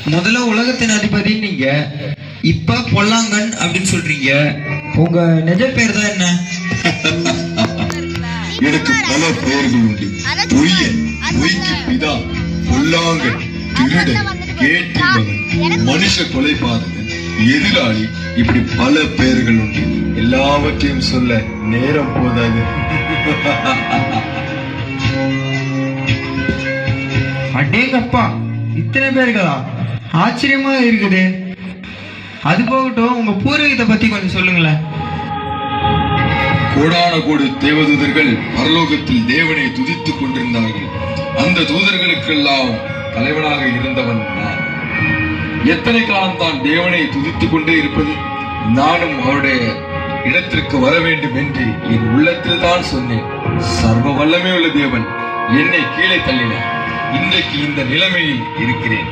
முதல்ல உலகத்தின் அதிபதி நீங்க, இப்ப பொல்லாங்கன் அப்படின்னு சொல்றீங்க. உங்க நிஜ பேர் தான் என்ன? எனக்கு பல பெயர்கள் உண்டு. பொய்யன், பொய்க்கு பிதா, பொல்லாங்கன், திருடன், கேட்டி மகன், மனுஷ கொலைபாதகன், எதிராளி, இப்படி பல பெயர்கள் உண்டு. எல்லாவற்றையும் சொல்ல நேரம் போதாது. அடேங்கப்பா, இத்தனை பேர்களா? ஆச்சரியமா இருக்குது. அது போகட்டும், உங்க பூர்வீகத்தை பத்தி கொஞ்சம் சொல்லுங்களேன். கோடான கோடி தேவதூதர்கள் பரலோகத்தில் தேவனை துதித்துக் கொண்டிருந்தார்கள். அந்த தூதர்களுக்கெல்லாம் தலைவனாக இருந்தவன் நான். எத்தனை காலம் தான் தேவனை துதித்துக் கொண்டே இருப்பது? நானும் அவருடைய இடத்திற்கு வர வேண்டும் என்று என் உள்ளத்தில் தான் சொன்னேன். சர்வ வல்லமை உள்ள தேவன் என்னை கீழே தள்ளினார். இன்றைக்கு இந்த நிலைமையில் இருக்கிறேன்.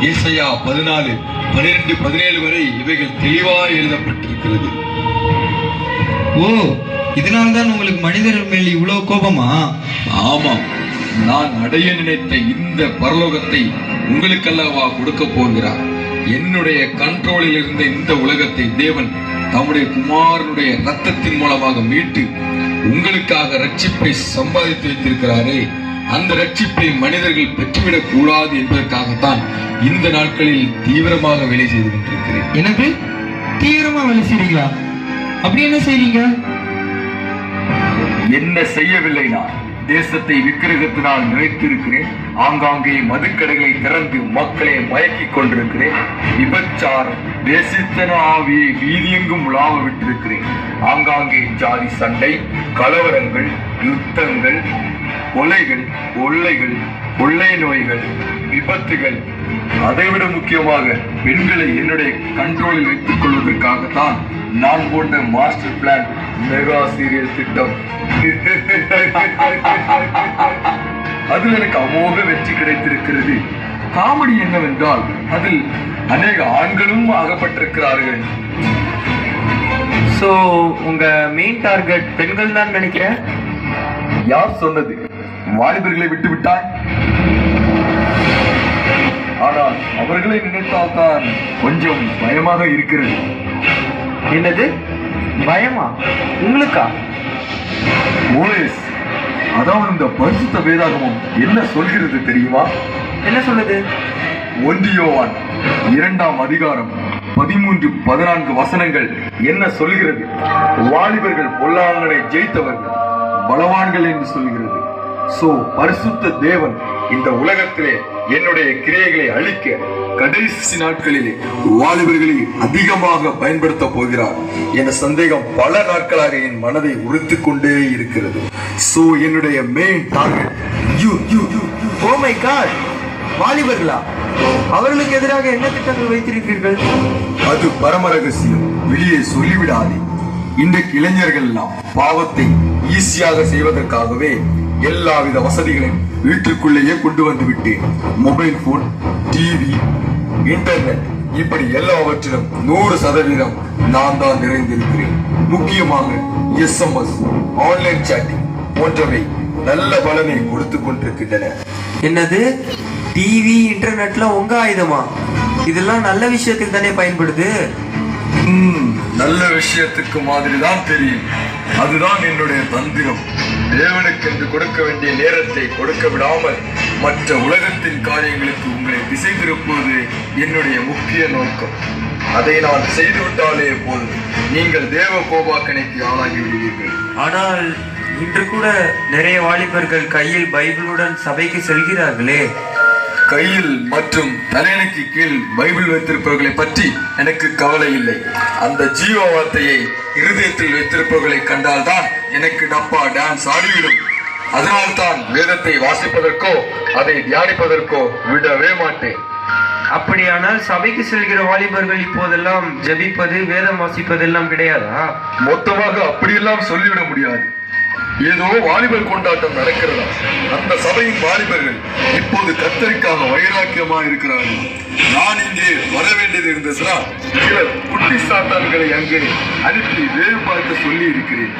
ஏசாயா 14, 12, 17 வரை இவைகள் தெளிவாக எழுதப்பட்டிருக்கிறது. ஓ, இதனால்தான் உங்களுக்கு மனிதர்கள் மேல் இவ்வளவு கோபமா? ஆமாம், நான் அடைய நினைத்த இந்த பரலோகத்தை உங்களுக்கல்லவா கொடுக்க போகிறார். என்னுடைய கண்ட்ரோலில் இருந்த இந்த உலகத்தை தேவன் தம்முடைய குமாரனுடைய ரத்தத்தின் மூலமாக மீட்டு உங்களுக்காக ரட்சிப்பை சம்பாதித்து வைத்திருக்கிறாரே. அந்த ரட்சிப்பை மனிதர்கள் பெற்றுவிடக் கூடாது என்பதற்காகத்தான் இந்த நாட்களில் தீவிரமாக வேலை செய்து கொண்டிருக்கிறேன். எனக்கு தீவிரமா வேலை செய்றீங்களா? அப்படி என்ன செய்றீங்க? என்ன செய்யவில்லை, நான் தேசத்தை விக்கிரகத்தினால் நிறைத்திருக்கிறேன். ஆங்காங்கே மதுக்கடைகளை திறந்து மக்களை மயக்கிக் கொண்டிருக்கிறேன். விபச்சாரம், தேசித்தன ஆவியை வீதியெங்கும் உலாவ விட்டிருக்கிறேன். ஆங்காங்கே ஜாதி சண்டை, கலவரங்கள், யுத்தங்கள், கொலைகள், கொள்ளைகள், கொள்ளை நோய்கள், விபத்துகள், அதைவிட முக்கியமாக பெண்களை என்னுடைய கண்ட்ரோலில் வைத்துக் கொள்வதற்காகத்தான் நான் போன்ற மாஸ்டர் பிளான் மெகா சீரியல் திட்டம். அதில் எனக்கு அமோக வெற்றி கிடைத்திருக்கிறது. காமெடி என்னவென்றால் அதில் அநேக ஆண்களும் ஆகப்பட்டிருக்கிறார்கள். சோ உங்க மெயின் டார்கெட் பெண்கள் தான் நினைக்கிறேன். யார் சொன்னது? வாலிபர்களை விட்டு விட்டாய். ஆனால் அவர்களை நினைத்தால்தான் கொஞ்சம் பயமாக இருக்கிறது. என்னது பயமா? உங்களுக்கா? மோலேஸ், அதாவது இந்த பரிசுத்த வேதாகமம் என்ன சொல்கிறது தெரியுமா? என்ன சொல்லுது? 1 யோவான் 2ஆம் அதிகாரம் 13, 14 வசனங்கள் என்ன சொல்கிறது? வாலிபர்கள் பொல்லாங்கனை ஜெயித்தவர்கள் பலவான்கள் என்று சொல்கிறது. சோ பரிசுத்த தேவன் இந்த உலகத்திலே என்னுடைய கிரியைகளை அழிக்க கடைசி நாட்களிலே வாலிபர்களை அதிகமாக பயன்படுத்த போகிறார் என்ற சந்தேகம் பல நாட்களாக என் மனதை உறுத்திக் கொண்டே இருக்கிறது. சோ என்னுடைய main target oh my God, வாலிபர்களா? அவர்களுக்கு எதிராக என்ன திட்டங்கள் வைத்திருக்கிறீர்கள்? அது பரம ரகசியம், வெளியே சொல்லிவிடாதே. இன்றைக்கு இளைஞர்கள் எல்லாம் பாவத்தை ஈஸியாக செய்வதற்காகவே எல்லாவித வசதிகளையும் வீட்டுக்குள்ளேயே கொண்டு வந்து விட்டேன். மொபைல் போன், டிவி, இன்டர்நெட், இப்படி எல்லாவற்றிலும் 100% நான் தான் நிறைந்திருக்கிறேன். முக்கியமாக SMS, ஆன்லைன் சாட்டிங் போன்றவை நல்ல பலனை கொடுத்து கொண்டிருக்கின்றன. என்னது? டிவி, இன்டர்நெட்ல உங்க ஆயுதமா? இதெல்லாம் நல்ல விஷயத்துக்கு தானே பயன்படுது. நல்ல விஷயத்துக்கு மாதிரி தான் தெரியும். அதுதான் என்னுடைய தந்திரம். தேவனுக்கு என்று கொடுக்க வேண்டிய நேரத்தை கொடுக்க விடாமல் மற்ற உலகத்தின் காரியங்களுக்கு உங்களை திசை திருப்புவது என்னுடைய முக்கிய நோக்கம். அதை நான் செய்துவிட்டாலே போதும், நீங்கள் தேவ கோபாக்கனைக்கு ஆளாகி விடுவீர்கள். ஆனால் இன்று கூட நிறைய வாலிபர்கள் கையில் பைபிளுடன் சபைக்கு செல்கிறார்களே. கையில் மற்றும் தலையணைக்கு கீழ் பைபிள் வைத்திருப்பவர்களை பற்றி எனக்கு கவலை இல்லை. அந்த ஜீவ வார்த்தையை இருதயத்தில் வைத்திருப்பவர்களை கண்டால் தான் எனக்கு டப்பா டான்ஸ் ஆடிவிடும். அதனால்தான் வேதத்தை வாசிப்பதற்கோ அதை தியானிப்பதற்கோ விடவே மாட்டேன். அப்படியானால் சபைக்கு செல்கிற வாலிபர்கள் இப்போதெல்லாம் ஜெபிப்பது, வேதம் வாசிப்பதெல்லாம் கிடையாதா? மொத்தமாக அப்படியெல்லாம் சொல்லிவிட முடியாது. ஏதோ வாலிபர் கொண்டாட்டம் நடக்கிறதா? அந்த சபையின் வாலிபர்கள் இப்போது கர்த்தருக்காக வைராக்கியமா இருக்கிறார்கள். நான் இங்கே வர வேண்டியது இருந்ததுன்னா சிலர் குட்டி சாத்தான்களை அங்கே அனுப்பி வேறு பார்க்க சொல்லி இருக்கிறேன்.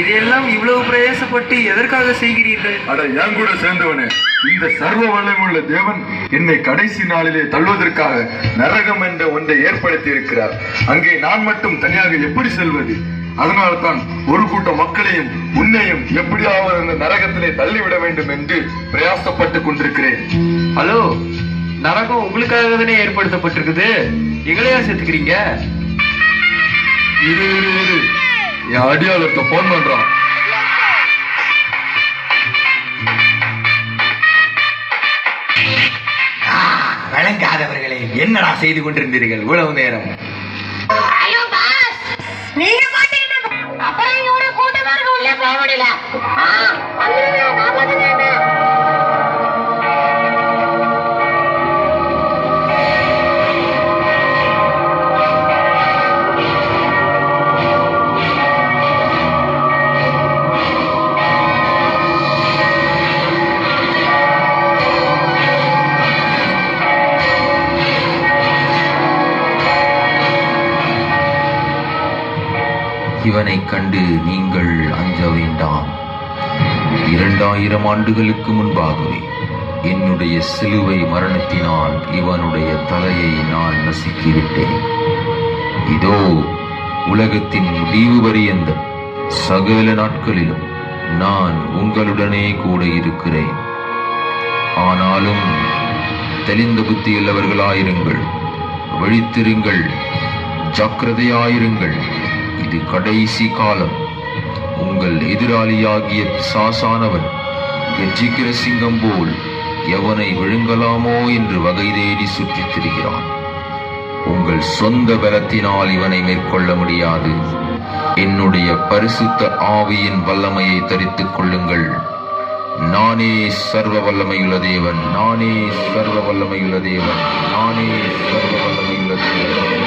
இதெல்லாம் இவ்வளவு பிரயாசப்பட்டு எதற்காக செய்கிறீர்கள்? அட என் கூட சேர்ந்தவனே, இந்த சர்வ வல்லமையுள்ள தேவன் என்னை கடைசி நாளிலே தள்ளுவதற்காக நரகம் என்ற ஒன்றை ஏற்படுத்தி இருக்கிறார். அங்கே நான் மட்டும் தனியாக எப்படி செல்வது? அதனால்தான் ஒரு கூட்ட மக்களையும் உன்னையும் எப்படியாவது அந்த நரகத்திலே தள்ளிவிட வேண்டும் என்று பிரயாசப்பட்டு கொண்டிருக்கிறேன். ஹலோ, நரகம் உங்களுக்காக தானே ஏற்படுத்தப்பட்டிருக்குது, எங்களையா சேர்த்துக்கிறீங்க? இரு என் அடியாளத்தை போன் பண்றான். வழங்காதவர்களே, என்னடா செய்து கொண்டிருந்தீர்கள் இவ்வளவு நேரம்? ஹலோ பாஸ், நீங்க போட்டீங்க. அப்புறம் இவரோட கூட்டமாக உள்ள போக முடியல. வந்துருங்க, நான் வந்துட்டேன். இவனை கண்டு நீங்கள் அஞ்ச வேண்டாம். 2000 ஆண்டுகளுக்கு முன்பாகவே என்னுடைய சிலுவை மரணத்தினால் இவனுடைய தலையை நான் நசுக்கிவிட்டேன். இதோ உலகத்தின் முடிவு பரியந்த சகல நாட்களிலும் நான் உங்களுடனே கூட இருக்கிறேன். ஆனாலும் தெளிந்த புத்தியுள்ளவர்களாயிருங்கள், விழித்திருங்கள், ஜாக்கிரதையாயிருங்கள். இது கடைசி காலம். உங்கள் எதிராளியாகிய பிசாசானவன் கர்ஜிக்கிற சிங்கம் போல் எவனை விழுங்கலாமோ என்று வகை தேடி சுற்றித் திரிகிறான். உங்கள் சொந்த பலத்தினால் இவனை மேற்கொள்ள முடியாது. என்னுடைய பரிசுத்த ஆவியின் வல்லமையை தரித்துக் கொள்ளுங்கள். நானே சர்வ வல்லமையுள்ள தேவன், நானே சர்வ வல்லமையுள்ள தேவன், நானே சர்வ வல்லமையுள்ள தேவன்.